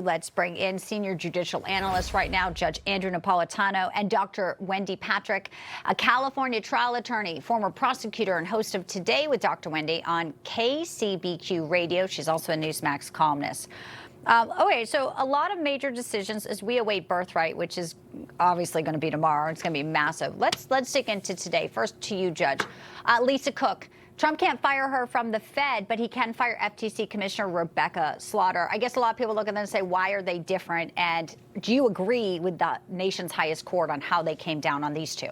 Let's bring in senior judicial analyst right now, Judge Andrew Napolitano, and Dr. Wendy Patrick, a California trial attorney, former prosecutor, and host of Today with Dr. Wendy on KCBQ Radio. She's also a Newsmax columnist. Okay, so a lot of major decisions as we await birthright, which is obviously going to be tomorrow. It's going to be massive. Let's dig into today. First to you, Judge. Lisa Cook. Trump can't fire her from the Fed, but he can fire FTC Commissioner Rebecca Slaughter. I guess a lot of people look at them and say, why are they different? And do you agree with the nation's highest court on how they came down on these two?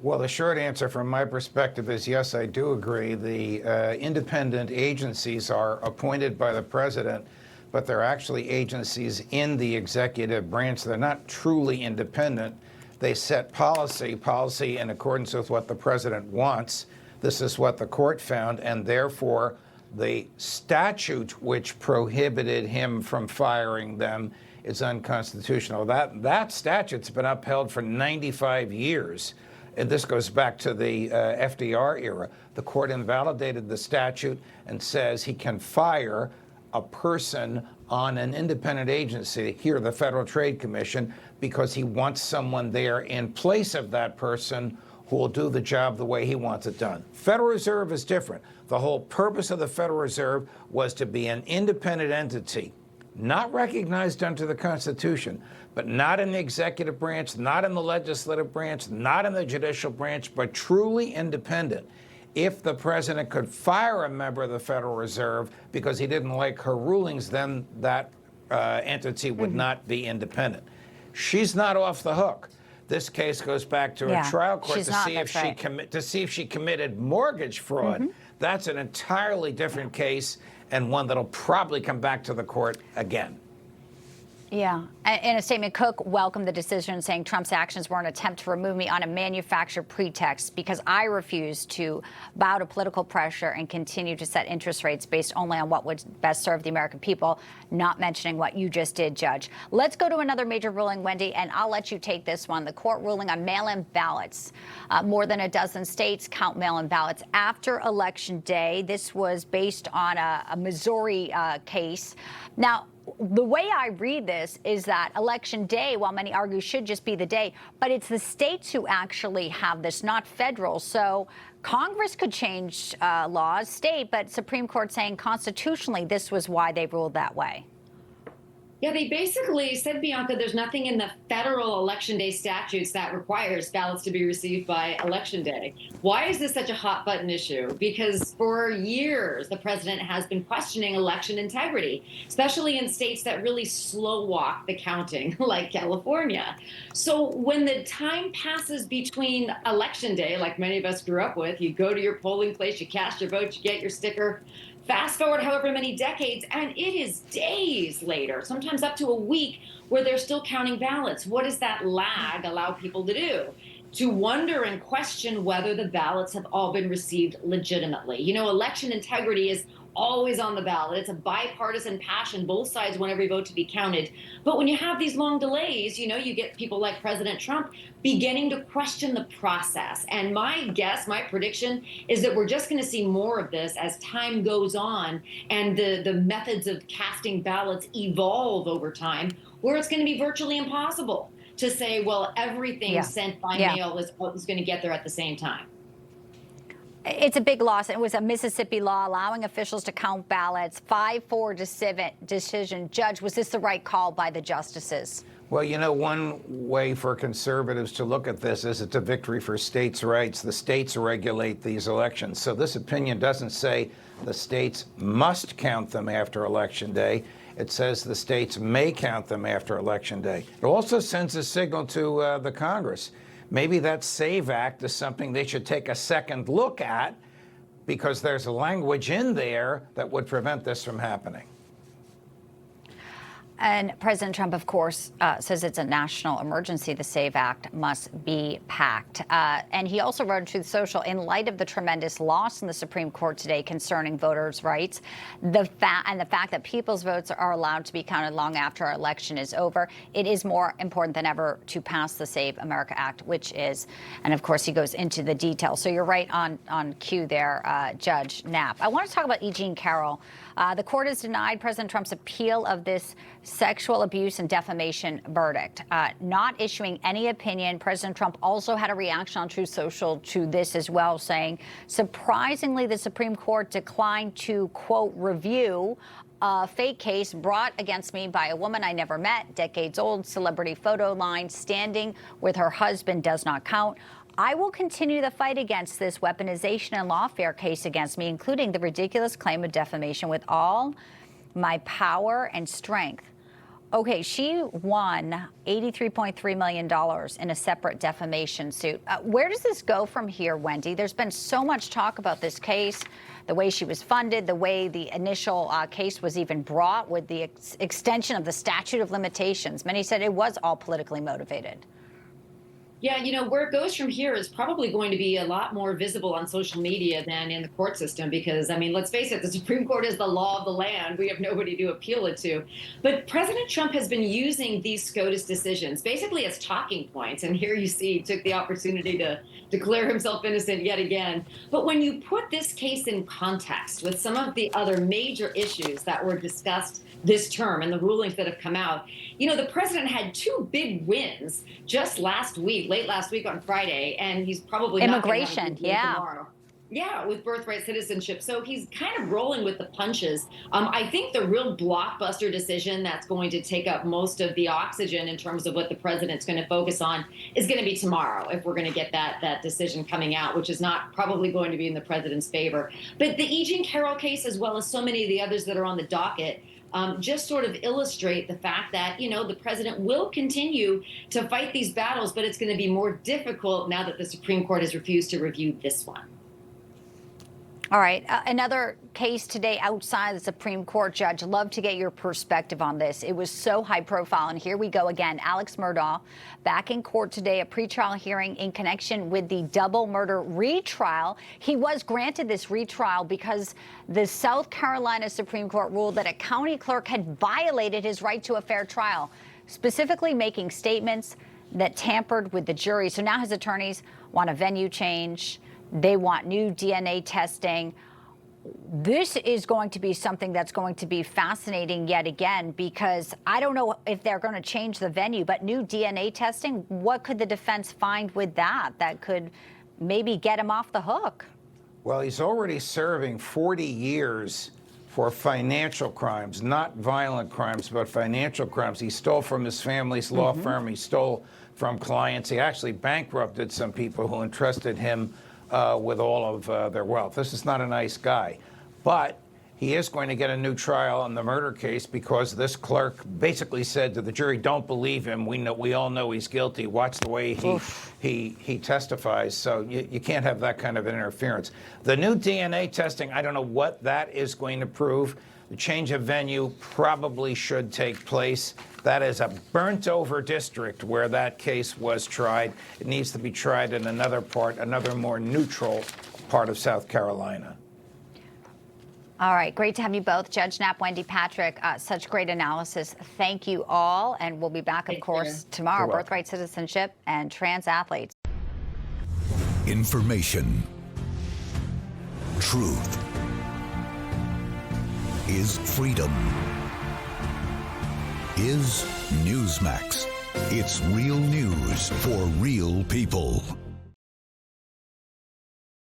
Well, the short answer from my perspective is yes, I do agree. The independent agencies are appointed by the president, but they're actually agencies in the executive branch. They're not truly independent. They set policy in accordance with what the president wants. This is what the court found, and therefore the statute which prohibited him from firing them is unconstitutional. That statute's been upheld for 95 years, and this goes back to the FDR era. The court invalidated the statute and says he can fire a person on an independent agency, here the Federal Trade Commission, because he wants someone there in place of that person who will do the job the way he wants it done. Federal Reserve is different. The whole purpose of the Federal Reserve was to be an independent entity, not recognized under the Constitution, but not in the executive branch, not in the legislative branch, not in the judicial branch, but truly independent. If the president could fire a member of the Federal Reserve because he didn't like her rulings, then that entity would not be independent. She's not off the hook. This case goes back to a trial court to see if she committed mortgage fraud. That's an entirely different case, and one that'll probably come back to the court again. Yeah. In a statement, Cook welcomed the decision, saying Trump's actions were an attempt to remove me on a manufactured pretext because I refuse to bow to political pressure and continue to set interest rates based only on what would best serve the American people, not mentioning what you just did, Judge. Let's go to another major ruling, Wendy, and I'll let you take this one. The court ruling on mail-in ballots. More than a dozen states count mail-in ballots after Election Day. This was based on a Missouri case. Now, the way I read this is that Election Day, while many argue should just be the day, but it's the states who actually have this, not federal. So Congress could change laws, state, but Supreme Court saying constitutionally this was why they ruled that way. Yeah, they basically said, Bianca, there's nothing in the federal Election Day statutes that requires ballots to be received by Election Day. Why is this such a hot button issue? Because for years, the president has been questioning election integrity, especially in states that really slow walk the counting, like California. So when the time passes between Election Day, like many of us grew up with, you go to your polling place, you cast your vote, you get your sticker. Fast forward however many decades, and it is days later, sometimes up to a week, where they're still counting ballots. What does that lag allow people to do? To wonder and question whether the ballots have all been received legitimately. You know, election integrity is always on the ballot. It's a bipartisan passion. Both sides want every vote to be counted. But when you have these long delays, you know, you get people like President Trump beginning to question the process. And my guess, my prediction, is that we're just going to see more of this as time goes on and the methods of casting ballots evolve over time, where it's going to be virtually impossible to say, well, everything sent by mail is going to get there at the same time. It's a big loss. It was a Mississippi law allowing officials to count ballots. 5-4 decision. Judge, was this the right call by the justices? Well, you know, one way for conservatives to look at this is it's a victory for states' rights. The states regulate these elections. So this opinion doesn't say the states must count them after Election Day. It says the states may count them after Election Day. It also sends a signal to the Congress. Maybe that SAVE Act is something they should take a second look at, because there's a language in there that would prevent this from happening. And President Trump, of course, says it's a national emergency. The SAVE Act must be packed. And he also wrote to Truth Social, in light of the tremendous loss in the Supreme Court today concerning voters' rights, the fact that people's votes are allowed to be counted long after our election is over, it is more important than ever to pass the Save America Act, which is, and of course he goes into the details. So you're right on cue there, Judge Knapp. I want to talk about E. Jean Carroll. The court has denied President Trump's appeal of this sexual abuse and defamation verdict, not issuing any opinion. President Trump also had a reaction on Truth Social to this as well, saying, surprisingly, the Supreme Court declined to, quote, review a fake case brought against me by a woman I never met, decades old, celebrity photo line, standing with her husband does not count. I will continue the fight against this weaponization and lawfare case against me, including the ridiculous claim of defamation, with all my power and strength. Okay, she won $83.3 million in a separate defamation suit. Where does this go from here, Wendy? There's been so much talk about this case, the way she was funded, the way the initial case was even brought with the extension of the statute of limitations. Many said it was all politically motivated. Yeah, you know, where it goes from here is probably going to be a lot more visible on social media than in the court system because, I mean, let's face it, the Supreme Court is the law of the land. We have nobody to appeal it to. But President Trump has been using these SCOTUS decisions basically as talking points. And here you see he took the opportunity to declare himself innocent yet again. But when you put this case in context with some of the other major issues that were discussed this term and the rulings that have come out, you know, the president had two big wins just last week, late last week on Friday, and he's probably immigration, not going to have a tomorrow. Yeah, with birthright citizenship. So he's kind of rolling with the punches. I think the real blockbuster decision that's going to take up most of the oxygen in terms of what the president's going to focus on is going to be tomorrow, if we're going to get that decision coming out, which is not probably going to be in the president's favor. But the E. Jean Carroll case, as well as so many of the others that are on the docket, just sort of illustrate the fact that, you know, the president will continue to fight these battles, but it's going to be more difficult now that the Supreme Court has refused to review this one. All right. Another case today outside the Supreme Court, Judge. Love to get your perspective on this. It was so high profile. And here we go again. Alex Murdaugh back in court today, a pretrial hearing in connection with the double murder retrial. He was granted this retrial because the South Carolina Supreme Court ruled that a county clerk had violated his right to a fair trial, specifically making statements that tampered with the jury. So now his attorneys want a venue change. They want new DNA testing. This is going to be something that's going to be fascinating yet again, because I don't know if they're going to change the venue, but new DNA testing, what could the defense find with that could maybe get him off the hook? Well, he's already serving 40 years for financial crimes, not violent crimes, but financial crimes. He stole from his family's law firm. He stole from clients. He actually bankrupted some people who entrusted him with all of their wealth. This is not a nice guy. But he is going to get a new trial on the murder case because this clerk basically said to the jury, don't believe him. We all know he's guilty. Watch the way he testifies. So you can't have that kind of interference. The new DNA testing, I don't know what that is going to prove. The change of venue probably should take place. That is a burnt-over district where that case was tried. It needs to be tried in another more neutral part of South Carolina. All right, great to have you both. Judge Knapp, Wendy Patrick, such great analysis. Thank you all, and we'll be back, of course, tomorrow. Birthright citizenship and trans athletes. Information. Truth. Is freedom. Is Newsmax. It's real news for real people.